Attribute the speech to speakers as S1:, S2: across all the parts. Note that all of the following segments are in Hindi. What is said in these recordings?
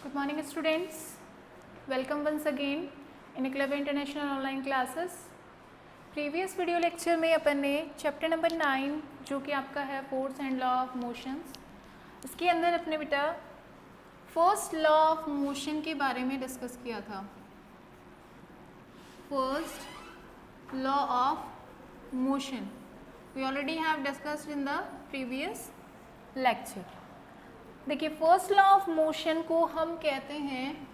S1: Good morning students, welcome once again in Eclav International online classes. Previous video lecture में अपन ने चैप्टर नंबर 9 जो कि आपका है force and law of motions, इसके अंदर अपने बेटा फर्स्ट लॉ ऑफ मोशन के बारे में डिस्कस किया था. First law of motion we already have discussed in the previous lecture. देखिए फर्स्ट लॉ ऑफ मोशन को हम कहते हैं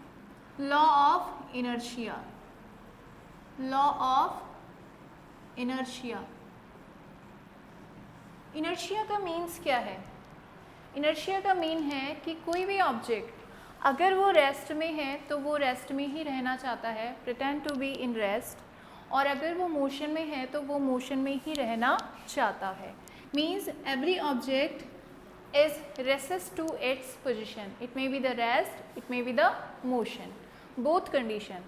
S1: law of inertia. Law of inertia. Inertia का मीन्स क्या है? इनर्शिया का मीन है कि कोई भी ऑब्जेक्ट अगर वो रेस्ट में है तो वो रेस्ट में ही रहना चाहता है, pretend to be in rest, और अगर वो मोशन में है तो वो मोशन में ही रहना चाहता है. Means every object is resist to its position. It may be the rest, it may be the motion, both condition.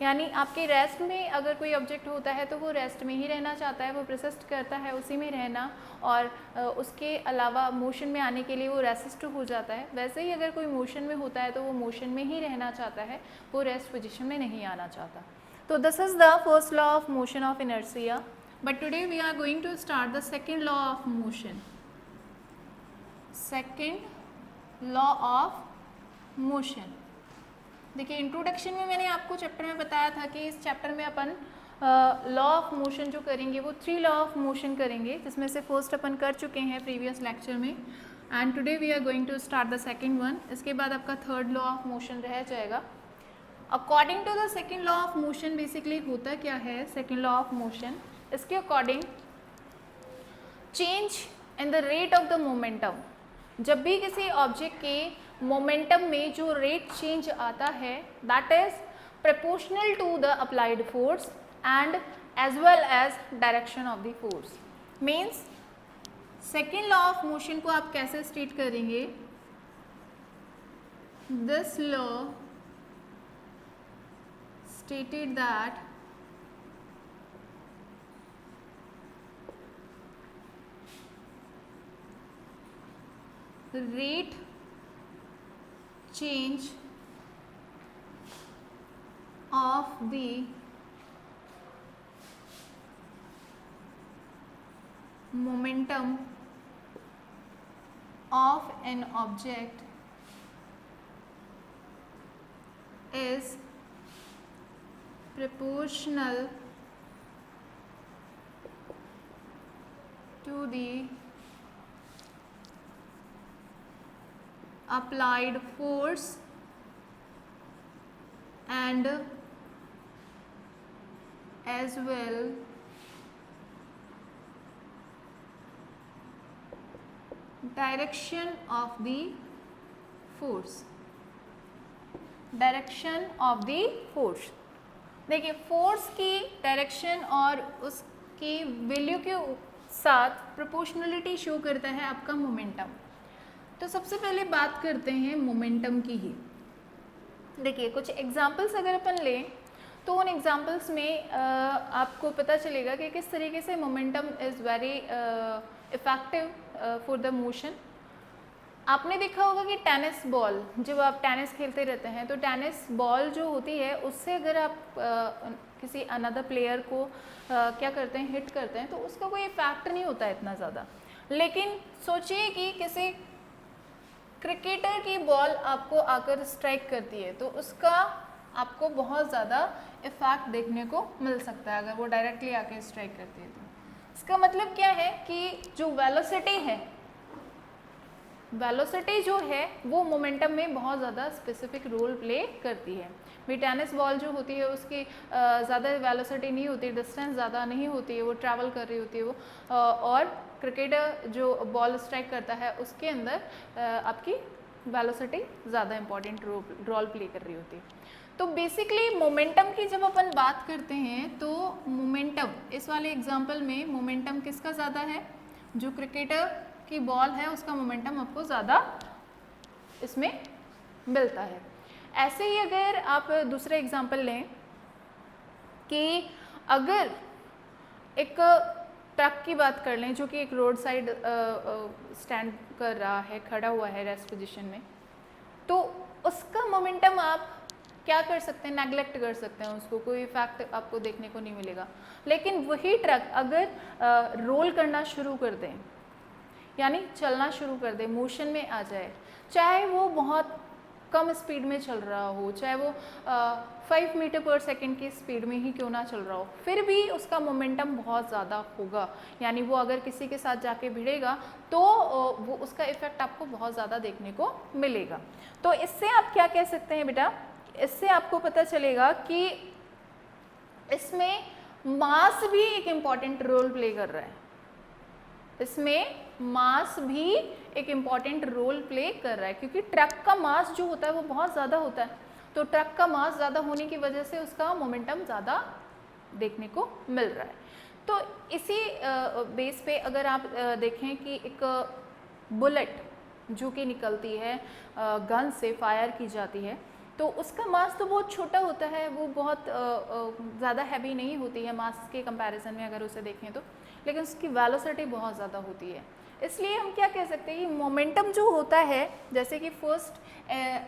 S1: यानी आपके रेस्ट में अगर कोई ऑब्जेक्ट होता है तो वो रेस्ट में ही रहना चाहता है, वो प्रसिस्ट करता है उसी में रहना, और उसके अलावा मोशन में आने के लिए वो रेसिस्ट हो जाता है. वैसे ही अगर कोई मोशन में होता है तो वो मोशन में ही रहना चाहता है, वो रेस्ट पोजिशन में नहीं आना चाहता. तो this is the first law of motion of inertia. But today we are going to start the second law of motion. Second law of motion. देखिए इंट्रोडक्शन में मैंने आपको चैप्टर में बताया था कि इस चैप्टर में अपन लॉ ऑफ मोशन जो करेंगे वो 3 लॉ ऑफ मोशन करेंगे, जिसमें से फर्स्ट अपन कर चुके हैं प्रीवियस लेक्चर में, and today we are going to start the second one. इसके बाद आपका थर्ड लॉ ऑफ मोशन रह जाएगा. According to the second law of motion basically होता क्या है सेकेंड लॉ ऑफ मोशन? इसके according change in the rate of the momentum. जब भी किसी ऑब्जेक्ट के मोमेंटम में जो रेट चेंज आता है that is proportional to the applied force and as well as direction of the force. Means second law of motion को आप कैसे स्टेट करेंगे? This law stated that rate change of the momentum of an object is proportional to the applied force and as well direction of the force. Direction of the force. देखिए फोर्स की डायरेक्शन और उसकी वैल्यू के साथ प्रोपोर्शनलिटी शो करता है आपका मोमेंटम. तो सबसे पहले बात करते हैं मोमेंटम की ही. देखिए कुछ एग्जांपल्स अगर अपन लें तो उन एग्जांपल्स में आपको पता चलेगा कि किस तरीके से momentum is very effective for the motion. आपने देखा होगा कि टेनिस बॉल, जब आप टेनिस खेलते रहते हैं तो टेनिस बॉल जो होती है उससे अगर आप किसी अनदर प्लेयर को क्या करते हैं, हिट करते हैं, तो उसका कोई इफेक्ट नहीं होता है इतना ज़्यादा. लेकिन सोचिए कि किसी क्रिकेटर की बॉल आपको आकर स्ट्राइक करती है तो उसका आपको बहुत ज़्यादा इफेक्ट देखने को मिल सकता है अगर वो डायरेक्टली आकर स्ट्राइक करती है. तो इसका मतलब क्या है कि जो वेलोसिटी है, वेलोसिटी जो है वो मोमेंटम में बहुत ज़्यादा स्पेसिफिक रोल प्ले करती है. भी टेनिस बॉल जो होती है उसकी ज़्यादा वेलोसिटी नहीं होती, डिस्टेंस ज़्यादा नहीं होती है, वो ट्रैवल कर रही होती है वो, और क्रिकेटर जो बॉल स्ट्राइक करता है उसके अंदर आपकी वेलोसिटी ज़्यादा इंपॉर्टेंट रोल प्ले कर रही होती है. तो बेसिकली मोमेंटम की जब अपन बात करते हैं तो मोमेंटम, इस वाले एग्जांपल में मोमेंटम किसका ज़्यादा है? जो क्रिकेटर की बॉल है उसका मोमेंटम आपको ज़्यादा इसमें मिलता है. ऐसे ही अगर आप दूसरा एग्जांपल लें कि अगर एक ट्रक की बात कर लें जो कि एक रोड साइड स्टैंड कर रहा है, खड़ा हुआ है रेस्ट पोजीशन में, तो उसका मोमेंटम आप क्या कर सकते हैं, नेग्लेक्ट कर सकते हैं उसको, कोई इफेक्ट आपको देखने को नहीं मिलेगा। लेकिन वही ट्रक अगर रोल करना शुरू कर दें, यानी चलना शुरू कर दे, मोशन में आ जाए, चाहे वो बहुत कम स्पीड में चल रहा हो, चाहे वो 5 मीटर पर सेकेंड की स्पीड में ही क्यों ना चल रहा हो, फिर भी उसका मोमेंटम बहुत ज़्यादा होगा। यानी वो अगर किसी के साथ जाके भिड़ेगा तो वो उसका इफेक्ट आपको बहुत ज़्यादा देखने को मिलेगा। तो इससे आप क्या कह सकते हैं बेटा, इससे आपको पता चलेगा कि इसमें मास भी एक इम्पॉर्टेंट रोल प्ले कर रहा है, इसमें मास भी एक इम्पॉर्टेंट रोल प्ले कर रहा है, क्योंकि ट्रक का मास जो होता है वो बहुत ज़्यादा होता है। तो ट्रक का मास ज़्यादा होने की वजह से उसका मोमेंटम ज़्यादा देखने को मिल रहा है। तो इसी बेस पे अगर आप देखें कि एक बुलेट जो कि निकलती है गन से फायर की जाती है, तो उसका मास तो बहुत छोटा होता है, वो बहुत ज़्यादा हैवी नहीं होती है मास के कंपैरिजन में अगर उसे देखें तो, लेकिन उसकी वेलोसिटी बहुत ज़्यादा होती है। इसलिए हम क्या कह सकते हैं कि मोमेंटम जो होता है, जैसे कि फर्स्ट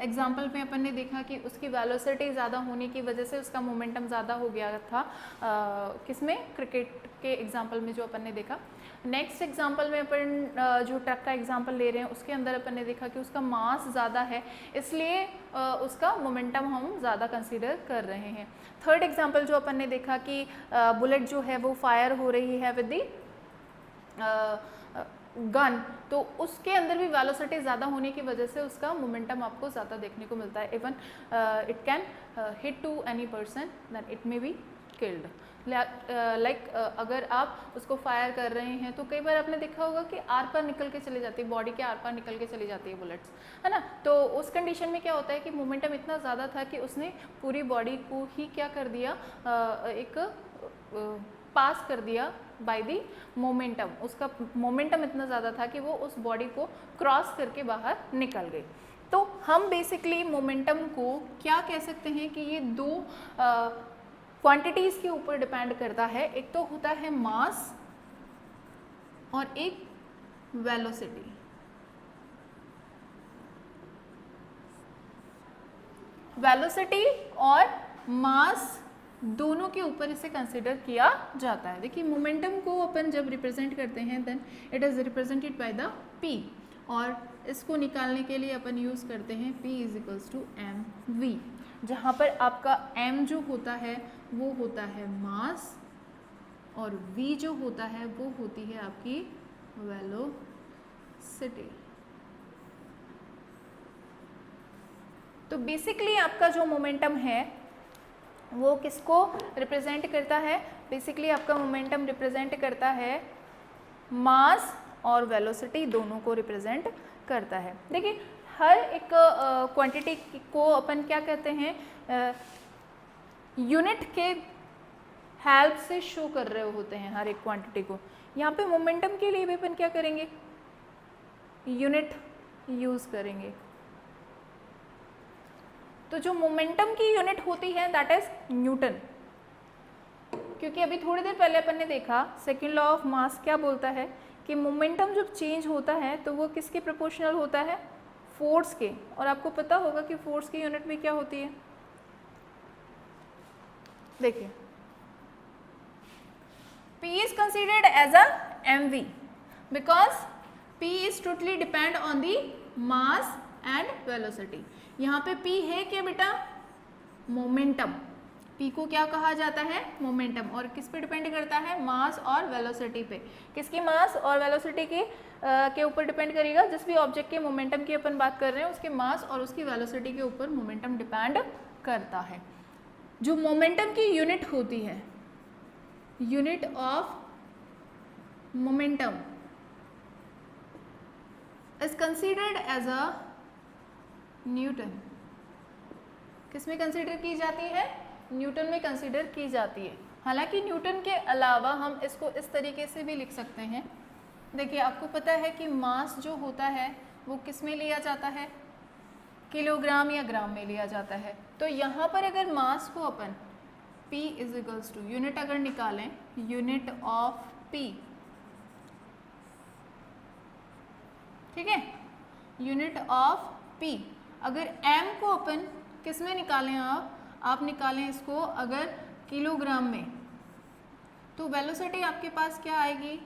S1: एग्जांपल में अपन ने देखा कि उसकी वेलोसिटी ज़्यादा होने की वजह से उसका मोमेंटम ज़्यादा हो गया था, किसमें, क्रिकेट के एग्जांपल में जो अपन ने देखा। नेक्स्ट एग्जांपल में अपन जो ट्रक का एग्जांपल ले रहे हैं उसके अंदर अपन ने देखा कि उसका मास ज़्यादा है, इसलिए उसका मोमेंटम हम ज़्यादा कंसीडर कर रहे हैं। थर्ड एग्जांपल जो अपन ने देखा कि बुलेट जो है वो फायर हो रही है विद दी गन, तो उसके अंदर भी वेलोसिटी ज़्यादा होने की वजह से उसका मोमेंटम आपको ज़्यादा देखने को मिलता है। Even it can hit to any person than it may be killed. Like अगर आप उसको फायर कर रहे हैं तो कई बार आपने देखा होगा कि आर पार निकल के चली जाती है, बॉडी के आर पार निकल के चली जाती है बुलेट्स, है ना। तो उस कंडीशन में क्या होता है कि मोमेंटम इतना ज़्यादा था कि उसने पूरी बॉडी को ही क्या कर दिया, एक पास कर दिया बाय दी मोमेंटम। उसका मोमेंटम इतना ज़्यादा था कि वो उस बॉडी को क्रॉस करके बाहर निकल गई। तो हम बेसिकली मोमेंटम को क्या कह सकते हैं कि ये दो क्वांटिटीज़ के ऊपर डिपेंड करता है, एक तो होता है मास और एक वेलोसिटी। वेलोसिटी और मास दोनों के ऊपर इसे कंसिडर किया जाता है। देखिए मोमेंटम को अपन जब रिप्रेजेंट करते हैं then it is represented by the p, और इसको निकालने के लिए अपन यूज़ करते हैं p is equals to M V, जहाँ पर आपका m जो होता है वो होता है मास और v जो होता है वो होती है आपकी वेलोसिटी। तो बेसिकली आपका जो मोमेंटम है वो किसको रिप्रेजेंट करता है, बेसिकली आपका मोमेंटम रिप्रेजेंट करता है मास और वेलोसिटी दोनों को रिप्रेजेंट करता है। देखिए हर एक क्वांटिटी को अपन क्या कहते हैं, यूनिट के हेल्प से शो कर रहे होते हैं हर एक क्वांटिटी को। यहाँ पे मोमेंटम के लिए भी अपन क्या करेंगे, यूनिट यूज करेंगे। तो जो मोमेंटम की यूनिट होती है दैट इज न्यूटन, क्योंकि अभी थोड़ी देर पहले अपन ने देखा सेकेंड लॉ ऑफ मास क्या बोलता है कि मोमेंटम जब चेंज होता है तो वो किसके प्रोपोर्शनल होता है, फोर्स के। और आपको पता होगा कि फोर्स की यूनिट भी क्या होती है, देखिए P is considered as a mv because P is totally depend on the mass and velocity। यहाँ पे P है क्या बेटा, मोमेंटम। P को क्या कहा जाता है, मोमेंटम। और किस पे डिपेंड करता है, मास और वेलोसिटी पे। किसकी मास और वेलोसिटी के ऊपर डिपेंड करेगा, जिस भी ऑब्जेक्ट के मोमेंटम की अपन बात कर रहे हैं उसके मास और उसकी वेलोसिटी के ऊपर मोमेंटम डिपेंड करता है। जो मोमेंटम की यूनिट होती है, unit of momentum is considered as a newton. किस में कंसिडर की जाती है, न्यूटन में कंसिडर की जाती है। हालांकि न्यूटन के अलावा हम इसको इस तरीके से भी लिख सकते हैं। देखिए आपको पता है कि मास जो होता है वो किस में लिया जाता है, किलोग्राम या ग्राम में लिया जाता है। तो यहाँ पर अगर मास को अपन P is equals to unit अगर निकालें, यूनिट ऑफ P, ठीक है, यूनिट ऑफ P अगर m को अपन किस में निकालें, आप निकालें इसको अगर किलोग्राम में, तो वेलोसिटी आपके पास क्या आएगी,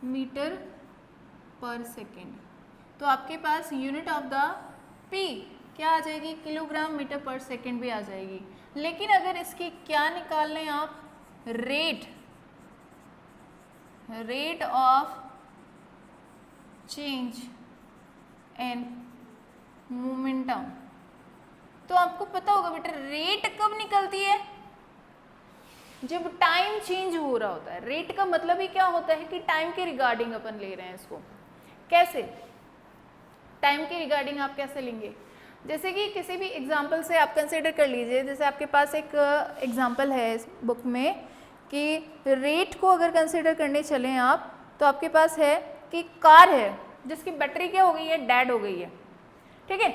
S1: मीटर पर सेकेंड। तो आपके पास यूनिट ऑफ द p क्या आ जाएगी, किलोग्राम मीटर पर सेकेंड भी आ जाएगी। लेकिन अगर इसकी क्या निकाल लें आप, rate of change in momentum, तो आपको पता होगा बेटा रेट कब निकलती है, जब टाइम चेंज हो रहा होता है। रेट का मतलब ही क्या होता है कि टाइम के रिगार्डिंग अपन ले रहे हैं इसको। कैसे टाइम के रिगार्डिंग आप कैसे लेंगे, जैसे कि किसी भी एग्जाम्पल से आप कंसिडर कर लीजिए। जैसे आपके पास एक एग्जाम्पल है इस बुक में कि रेट को अगर कंसिडर करने चलें आप, तो आपके पास है कि कार है जिसकी बैटरी क्या हो गई है, डेड हो गई है। ठीक है,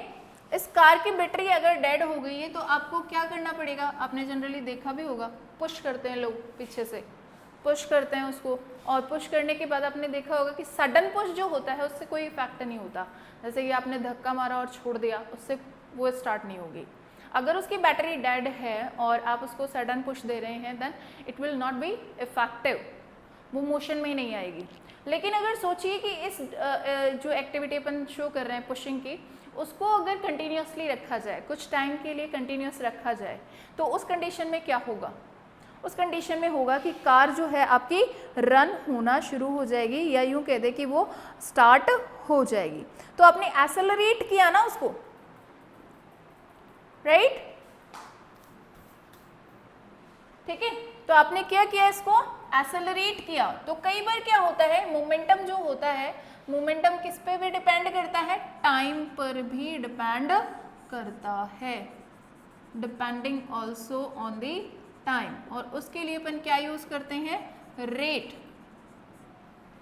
S1: इस कार की बैटरी अगर डेड हो गई है तो आपको क्या करना पड़ेगा, आपने जनरली देखा भी होगा, पुश करते हैं लोग, पीछे से पुश करते हैं उसको, और पुश करने के बाद आपने देखा होगा कि सडन पुश जो होता है उससे कोई इफेक्ट नहीं होता। जैसे कि आपने धक्का मारा और छोड़ दिया, उससे वो स्टार्ट नहीं होगी। अगर उसकी बैटरी डेड है और आप उसको सडन पुश दे रहे हैं, then it will not be effective, वो मोशन में ही नहीं आएगी। लेकिन अगर सोचिए कि इस जो एक्टिविटी अपन शो कर रहे हैं पुशिंग की, उसको अगर कंटिन्यूसली रखा जाए, कुछ टाइम के लिए कंटिन्यूस रखा जाए, तो उस कंडीशन में क्या होगा, उस कंडीशन में होगा कि कार जो है आपकी रन होना शुरू हो जाएगी, या यूं कह दे कि वो स्टार्ट हो जाएगी। तो आपने एक्सेलरेट किया ना उसको, राइट? ठीक है, तो आपने क्या किया, इसको एक्सेलरेट किया। तो कई बार क्या होता है, मोमेंटम जो होता है, मोमेंटम किस पे भी डिपेंड करता है, टाइम पर भी डिपेंड करता है, depending also on the time. और उसके लिए अपन क्या यूज करते हैं,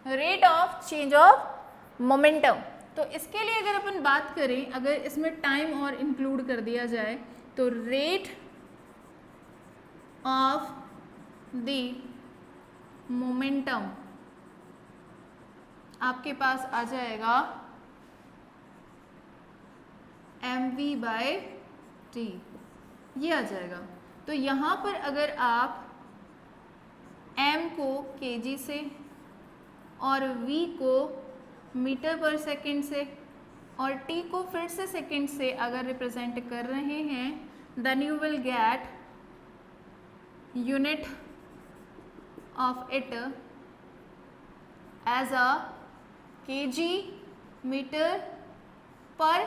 S1: rate of change of momentum. तो इसके लिए अगर अपन बात करें, अगर इसमें टाइम और इंक्लूड कर दिया जाए, तो रेट ऑफ द मोमेंटम आपके पास आ जाएगा mv/t, ये आ जाएगा। तो यहाँ पर अगर आप m को kg से और v को मीटर पर सेकेंड से और t को फिर से सेकेंड से अगर रिप्रेजेंट कर रहे हैं, then you will get unit of it as a kg metre per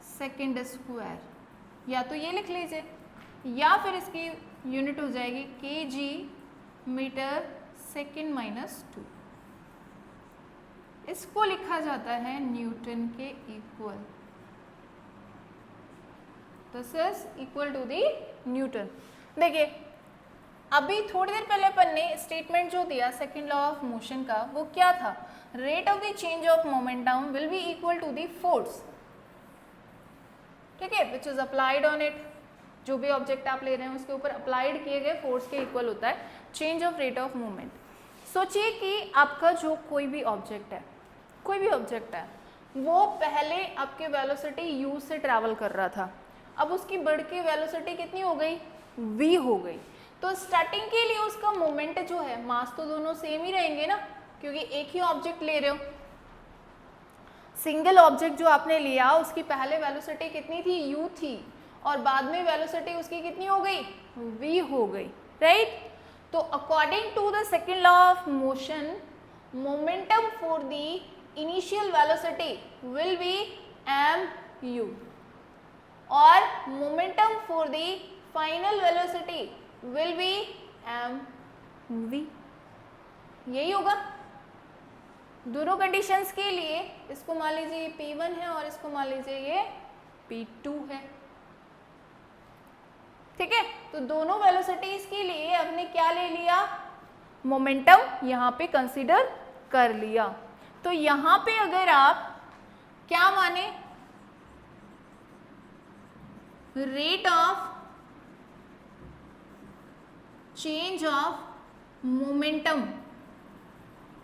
S1: second square, या तो ये लिख लीजिए, या फिर इसकी यूनिट हो जाएगी kg मीटर सेकेंड -2। इसको लिखा जाता है न्यूटन के equal, this is equal to the newton. देखिए अभी थोड़ी देर पहले अपन ने स्टेटमेंट जो दिया सेकेंड लॉ ऑफ मोशन का, वो क्या था, rate of the change of momentum will be equal to the force, ठीक है, which is applied on it. जो भी ऑब्जेक्ट आप ले रहे हैं उसके ऊपर अप्लाइड किए गए फोर्स के इक्वल होता है change of rate of movement. सोचिए कि आपका जो कोई भी ऑब्जेक्ट है, वो पहले आपके वेलोसिटी u से ट्रैवल कर रहा था, अब उसकी बढ़ के वेलोसिटी कितनी हो गई, v हो गई। तो स्टार्टिंग के लिए उसका मोमेंट जो है, मास तो दोनों सेम ही रहेंगे ना, क्योंकि एक ही ऑब्जेक्ट ले रहे हो। सिंगल ऑब्जेक्ट जो आपने लिया उसकी पहले वेलोसिटी कितनी थी, u थी, और बाद में वेलोसिटी उसकी कितनी हो गई, v हो गई, राइट? तो according to the second law of motion, momentum for the initial velocity will be mu, और momentum for the final velocity will be mv। यही होगा दोनों कंडीशंस के लिए। इसको मान लीजिए ये P1 है और इसको मान लीजिए ये P2 है, ठीक है। तो दोनों वेलोसिटीज के लिए हमने क्या ले लिया, मोमेंटम यहाँ पे कंसीडर कर लिया। तो यहाँ पे अगर आप क्या माने, rate of change of momentum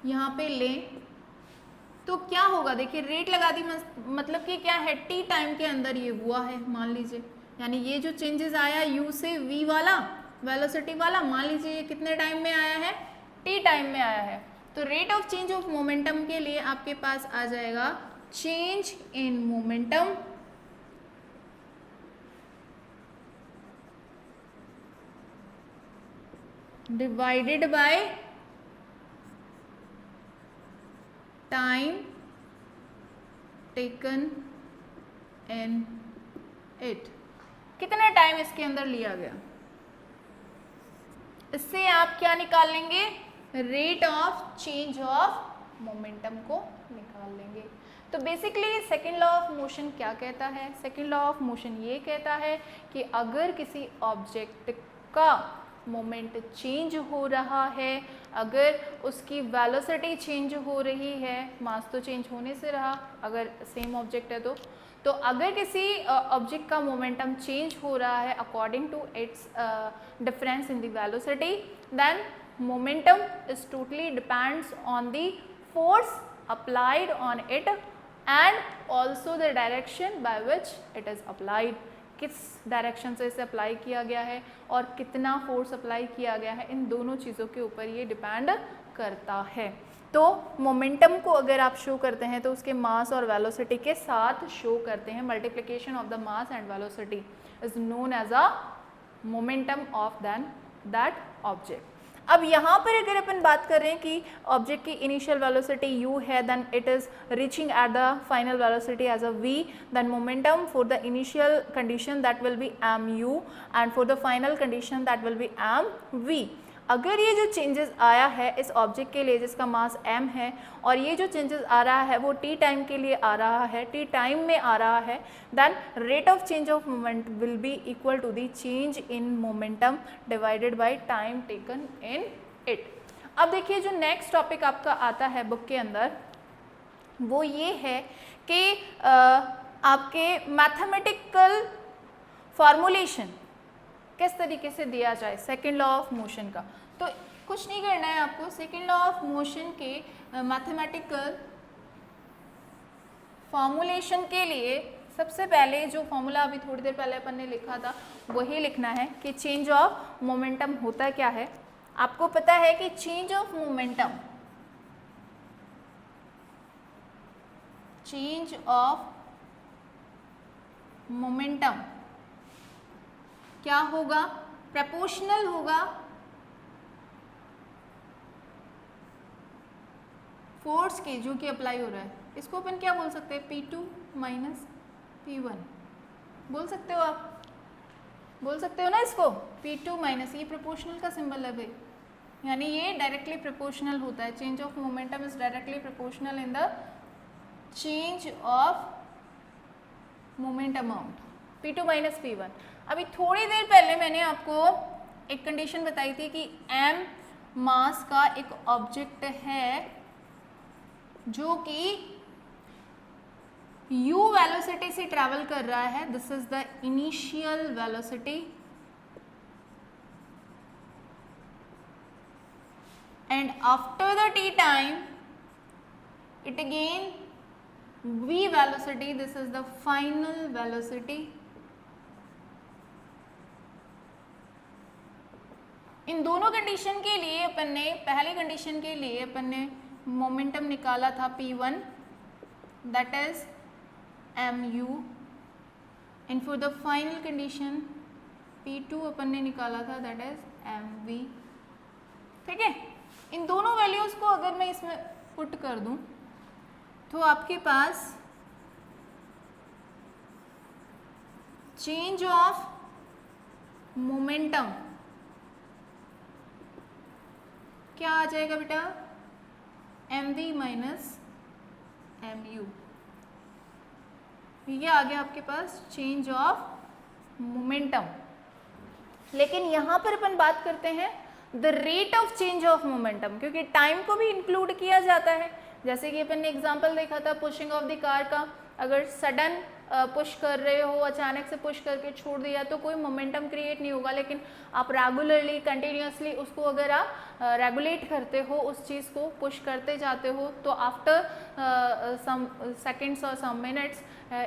S1: यहाँ पे लें, तो क्या होगा, देखिए रेट लगा दी, मतलब कि क्या है, टी टाइम के अंदर ये हुआ है मान लीजिए, यानी ये जो चेंजेस आया यू से वी वाला वेलोसिटी वाला, मान लीजिए ये कितने टाइम में आया है, टी टाइम में आया है। तो rate of change of momentum के लिए आपके पास आ जाएगा change in momentum divided by time taken in it, कितना टाइम इसके अंदर लिया गया। इससे आप क्या निकाल लेंगे, rate of change of momentum को निकाल लेंगे। तो basically second law of motion क्या कहता है, सेकेंड लॉ ऑफ मोशन ये कहता है कि अगर किसी ऑब्जेक्ट का मोमेंट चेंज हो रहा है, अगर उसकी वेलोसिटी चेंज हो रही है, मास तो चेंज होने से रहा अगर सेम ऑब्जेक्ट है तो अगर किसी ऑब्जेक्ट का मोमेंटम चेंज हो रहा है according to its difference in the velocity, then momentum is totally depends on the force applied on it and also the direction by which it is applied, किस डायरेक्शन से इसे अप्लाई किया गया है और कितना फोर्स अप्लाई किया गया है, इन दोनों चीज़ों के ऊपर ये डिपेंड करता है। तो मोमेंटम को अगर आप शो करते हैं तो उसके मास और वेलोसिटी के साथ शो करते हैं, multiplication of the mass and velocity is known as a momentum of that object. अब यहाँ पर अगर अपन बात कर रहे हैं कि ऑब्जेक्ट की इनिशियल वेलोसिटी u है, then it is reaching at the final velocity as a v, then momentum for the initial condition that will be mu and for the final condition that will be mv। अगर ये जो चेंजेस आया है इस ऑब्जेक्ट के लिए जिसका मास m है और ये जो चेंजेस आ रहा है वो t टाइम के लिए आ रहा है, t टाइम में आ रहा है, then rate of change of moment will be equal to the change in momentum divided by time taken in it. अब देखिए जो नेक्स्ट टॉपिक आपका आता है बुक के अंदर वो ये है कि आपके मैथमेटिकल फॉर्मुलेशन किस तरीके से दिया जाए सेकेंड लॉ ऑफ मोशन का। तो कुछ नहीं करना है आपको, सेकेंड लॉ ऑफ मोशन के मैथमेटिकल फॉर्मुलेशन के लिए सबसे पहले जो फॉर्मूला अभी थोड़ी देर पहले अपन ने लिखा था वही लिखना है कि चेंज ऑफ मोमेंटम होता क्या है। आपको पता है कि change of momentum, change of momentum क्या होगा, प्रोपोर्शनल होगा फोर्स के जो कि अप्लाई हो रहा है। इसको अपन क्या बोल सकते हैं, P2 माइनस P1 बोल सकते हो, आप बोल सकते हो ना इसको, P2 माइनस, ये प्रोपोर्शनल का सिंबल है भाई, यानी ये डायरेक्टली प्रोपोर्शनल होता है। Change of momentum is directly proportional in the change of moment amount, P2 minus P1। अभी थोड़ी देर पहले मैंने आपको एक कंडीशन बताई थी कि m मास का एक ऑब्जेक्ट है जो कि u वेलोसिटी से ट्रैवल कर रहा है, this is the initial velocity and after the t time it again v velocity, this is the final velocity। इन दोनों कंडीशन के लिए अपन ने, पहले कंडीशन के लिए अपन ने मोमेंटम निकाला था P1 that is mu and for the final condition P2 अपन ने निकाला था दैट इज mv। ठीक है, इन दोनों वैल्यूज को अगर मैं इसमें पुट कर दूं तो आपके पास चेंज ऑफ मोमेंटम क्या आ जाएगा बेटा, mv माइनस mu। ये आ गया आपके पास चेंज ऑफ मोमेंटम। लेकिन यहाँ पर अपन बात करते हैं the rate of change of momentum, क्योंकि टाइम को भी इंक्लूड किया जाता है। जैसे कि अपन ने एग्जांपल देखा था पुशिंग ऑफ द कार का, अगर सडन पुश कर रहे हो, अचानक से पुश करके छोड़ दिया तो कोई मोमेंटम क्रिएट नहीं होगा, लेकिन आप रेगुलरली कंटिन्यूसली उसको अगर आप रेगुलेट करते हो, उस चीज़ को पुश करते जाते हो, तो आफ्टर सम सेकेंड्स और some minutes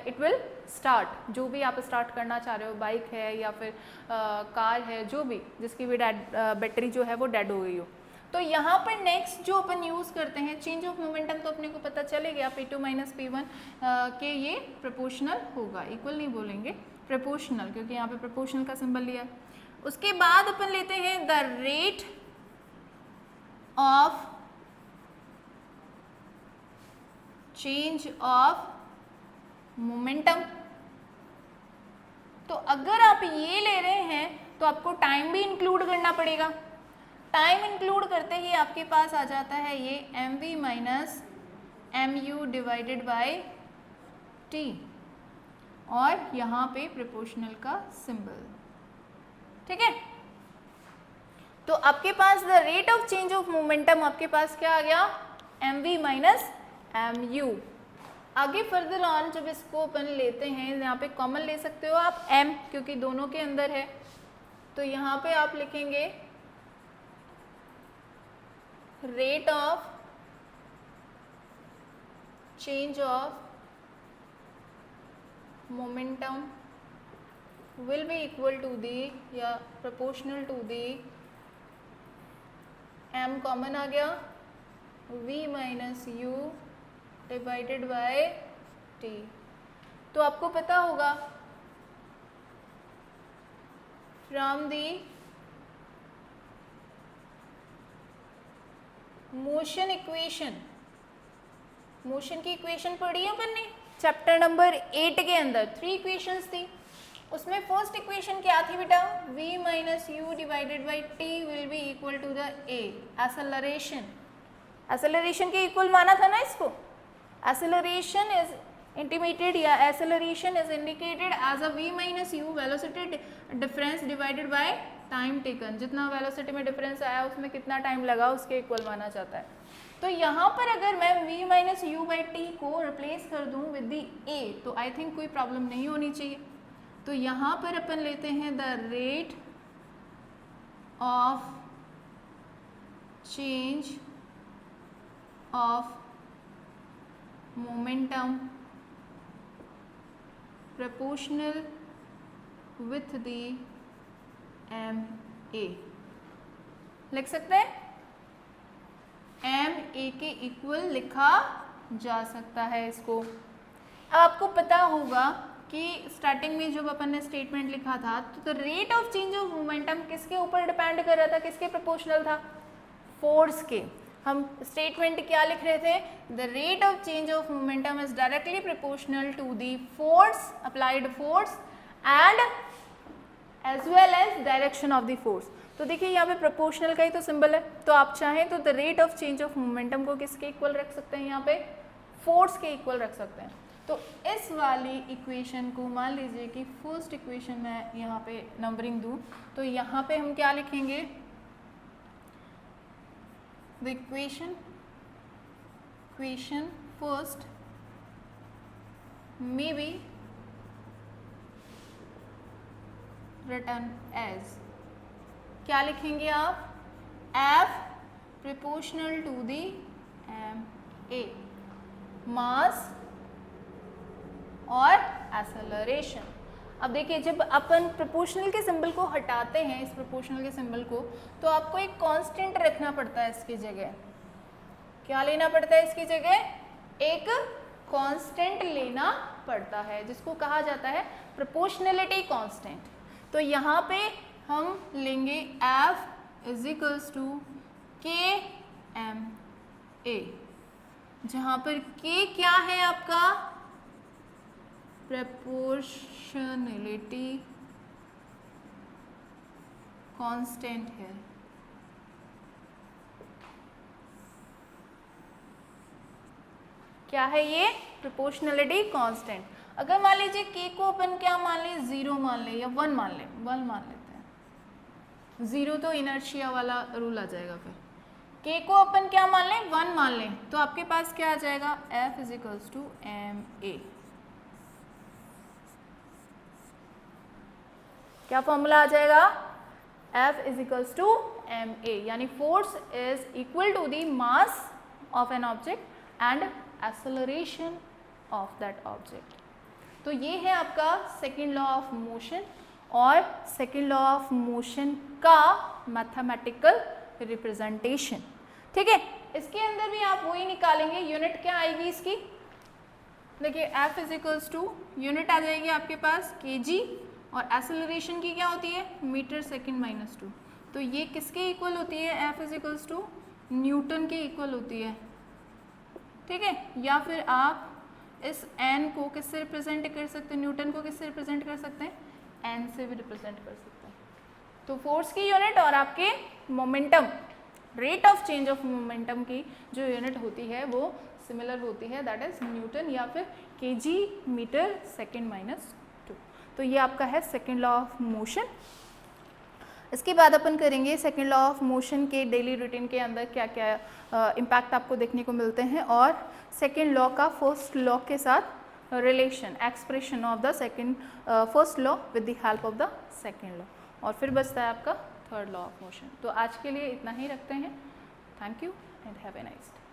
S1: it will start. जो भी आप स्टार्ट करना चाह रहे हो, बाइक है या फिर कार है, जो भी जिसकी भी बैटरी जो है वो डेड हो गई हो। तो यहाँ पर नेक्स्ट जो अपन यूज़ करते हैं चेंज ऑफ मोमेंटम, तो अपने को पता चले गया P2 माइनस P1 के ये प्रोपोर्शनल होगा, इक्वल नहीं बोलेंगे, प्रोपोर्शनल, क्योंकि यहाँ पे प्रोपोर्शनल का सिंबल लिया है। उसके बाद अपन लेते हैं the rate of change of momentum. तो अगर आप ये ले रहे हैं तो आपको टाइम भी इंक्लूड करना पड़ेगा। टाइम इंक्लूड करते ही आपके पास आ जाता है ये mv minus mu divided by t, और यहाँ पे प्रोपोर्शनल का सिंबल, ठीक है। तो आपके पास the rate of change of momentum आपके पास क्या आ गया, mv माइनस mu। आगे फर्दर ऑन जब इसको अपन लेते हैं, यहाँ पे कॉमन ले सकते हो आप m, क्योंकि दोनों के अंदर है, तो यहाँ पे आप लिखेंगे rate of change of momentum will be equal to the या proportional to the m common आ गया v minus u divided by t। तो आपको पता होगा from the motion equation, motion की इक्वेशन पढ़ी है अपन ने चैप्टर नंबर 8 के अंदर, 3 इक्वेशंस थी। उसमें फर्स्ट इक्वेशन क्या थी बेटा, v minus U divided by T will be equal to the a, acceleration. Acceleration के इक्वल माना था ना इसको। एक्सेलरेशन इज इंटीमेटेड या acceleration is indicated as a v minus U velocity difference divided by time taken. जितना वेलोसिटी में डिफरेंस आया उसमें कितना टाइम लगा उसके इक्वल माना जाता है। तो यहाँ पर अगर मैं v minus you by T को रिप्लेस कर दूँ विद दी a, तो आई थिंक कोई प्रॉब्लम नहीं होनी चाहिए। तो यहाँ पर अपन लेते हैं the rate of change of momentum proportional with the m a, लिख सकते हैं m a के इक्वल लिखा जा सकता है इसको। अब आपको पता होगा कि स्टार्टिंग में जब अपन ने स्टेटमेंट लिखा था तो the rate of change of momentum किसके ऊपर डिपेंड कर रहा था, किसके प्रोपोर्शनल था, फोर्स के। हम स्टेटमेंट क्या लिख रहे थे, the rate of change of momentum is directly proportional to the force, applied force and as well as direction of the force. तो देखिए यहाँ पे प्रोपोर्शनल का ही तो सिंबल है, तो आप चाहें तो the rate of change of momentum को किसके इक्वल रख सकते हैं, यहाँ पे फोर्स के इक्वल रख सकते हैं। तो इस वाली इक्वेशन को मान लीजिए कि फर्स्ट इक्वेशन मैं यहाँ पे नंबरिंग दूँ, तो यहाँ पे हम क्या लिखेंगे, the equation first may be written as, क्या लिखेंगे आप, F proportional to the ma, मास और एक्सेलरेशन। अब देखिए जब अपन प्रोपोर्शनल के सिंबल को हटाते हैं, इस प्रोपोर्शनल के सिंबल को, तो आपको एक कांस्टेंट रखना पड़ता है इसकी जगह। क्या लेना पड़ता है इसकी जगह, एक कांस्टेंट लेना पड़ता है जिसको कहा जाता है प्रोपोर्शनलिटी कांस्टेंट। तो यहाँ पे हम लेंगे F इज इक्वल्स टू के एम ए, जहाँ पर K क्या है आपका, प्रोपोर्शनलिटी कांस्टेंट है। क्या है ये, प्रोपोर्शनलिटी कांस्टेंट। अगर मान लीजिए K को अपन क्या मान ले, 0 मान ले या 1 मान ले, 1 मान लेते हैं, 0 तो इनर्शिया वाला रूल आ जाएगा। फिर K को अपन क्या मान लें, 1 मान लें, तो आपके पास क्या आ जाएगा, F is equals to M A. क्या फॉर्मूला आ जाएगा, F is equals to ma, यानी force is equal to the mass of an object and acceleration of that object. तो ये है आपका सेकेंड लॉ ऑफ मोशन और सेकेंड लॉ ऑफ मोशन का मैथमेटिकल रिप्रेजेंटेशन। ठीक है, इसके अंदर भी आप वही निकालेंगे, यूनिट क्या आएगी इसकी, देखिए F is equals to unit आ जाएगी आपके पास kg और एक्सेलरेशन की क्या होती है मीटर सेकेंड माइनस 2। तो ये किसके इक्वल होती है, F is equals to newton के इक्वल होती है। ठीक है, या फिर आप इस n को किससे रिप्रेजेंट कर सकते हैं, न्यूटन को किससे रिप्रेजेंट कर सकते हैं, n से भी रिप्रेजेंट कर सकते हैं। तो फोर्स की यूनिट और आपके momentum, rate of change of momentum की जो यूनिट होती है वो सिमिलर होती है, दैट इज न्यूटन या फिर kg मीटर सेकेंड माइनस 2। तो ये आपका है सेकेंड लॉ ऑफ मोशन। इसके बाद अपन करेंगे सेकेंड लॉ ऑफ मोशन के डेली रूटीन के अंदर क्या क्या इम्पैक्ट आपको देखने को मिलते हैं और सेकेंड लॉ का फर्स्ट लॉ के साथ relation, expression of the second first law with the help of the second law, और फिर बचता है आपका थर्ड लॉ ऑफ मोशन। तो आज के लिए इतना ही रखते हैं। Thank you and have a nice day.